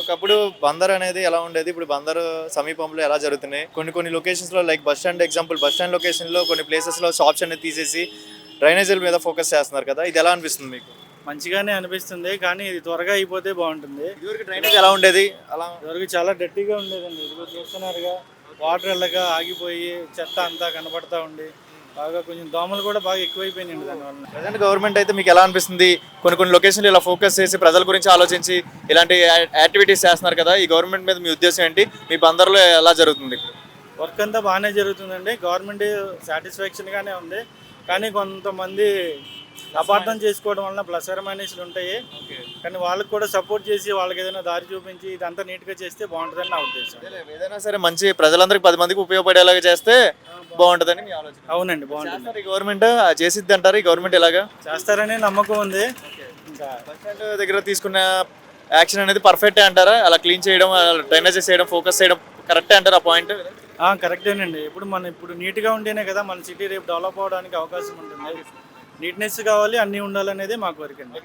ఒకప్పుడు బందర్ అనేది ఎలా ఉండేది, ఇప్పుడు బందర్ సమీపంలో ఎలా జరుగుతున్నాయి? కొన్ని కొన్ని లొకేషన్స్లో like bus stand example, bus stand లొకేషన్లో కొన్ని ప్లేసెస్లో షాప్స్ అనేది తీసేసి డ్రైనేజీల మీద ఫోకస్ చేస్తున్నారు కదా, ఇది ఎలా అనిపిస్తుంది మీకు? మంచిగానే అనిపిస్తుంది, కానీ ఇది త్వరగా అయిపోతే బాగుంటుంది. ఇదివరకు డ్రైనేజ్ ఎలా ఉండేది అలా? ఇదివరకు చాలా డర్టీగా ఉండేదండి. ఇది చూస్తున్నారుగా, వాటర్ వెళ్ళక ఆగిపోయి చెత్త అంతా కనపడతా ఉండి బాగా కొంచెం దోమలు కూడా బాగా ఎక్కువైపోయినాయండి దానివల్ల. ప్రజెంట్ గవర్నమెంట్ అయితే మీకు ఎలా అనిపిస్తుంది? కొన్ని కొన్ని లొకేషన్లు ఇలా ఫోకస్ చేసి ప్రజల గురించి ఆలోచించి ఇలాంటి యాక్టివిటీస్ చేస్తున్నారు కదా, ఈ గవర్నమెంట్ మీద మీ ఉద్దేశం ఏంటి? మీ బందర్లో ఎలా జరుగుతుంది? వర్క్ అంతా బాగానే జరుగుతుందండి. గవర్నమెంట్ సాటిస్ఫాక్షన్గానే ఉంది, కానీ కొంతమంది అపార్థం చేసుకోవడం వలన ప్లస్ మైనస్లు ఉంటాయి. కానీ వాళ్ళకి కూడా సపోర్ట్ చేసి వాళ్ళకి ఏదైనా దారి చూపించి ఇదంతా నీట్గా చేస్తే బాగుంటుందని నా ఉద్దేశం. ఏదైనా సరే మంచి ప్రజలందరికీ 10 మందికి ఉపయోగపడేలాగా చేస్తే బాగుంటుందని మీ ఆలోచన. అవునండి, బాగుంటుంది. చేస్తారు ఈ గవర్నమెంట్ చేసిద్ది అంటారు ఈ గవర్నమెంట్ ఇలాగా? చేస్తారనే నమ్మకం ఉంది. ఇంకా బస్ స్టాండ్ దగ్గర తీసుకున్న యాక్షన్ అనేది పర్ఫెక్టే అంటారా? అలా క్లీన్ చేయడం, డ్రైనేజెస్ చేయడం, ఫోకస్ చేయడం కరెక్టే అంటారు ఆ పాయింట్? కరెక్టేనండి. ఇప్పుడు నీట్గా ఉంటేనే కదా మన సిటీ రేపు డెవలప్ అవడానికి అవకాశం ఉంటుంది. నీట్నెస్ కావాలి, అన్నీ ఉండాలనేది మా కోరిక అండి.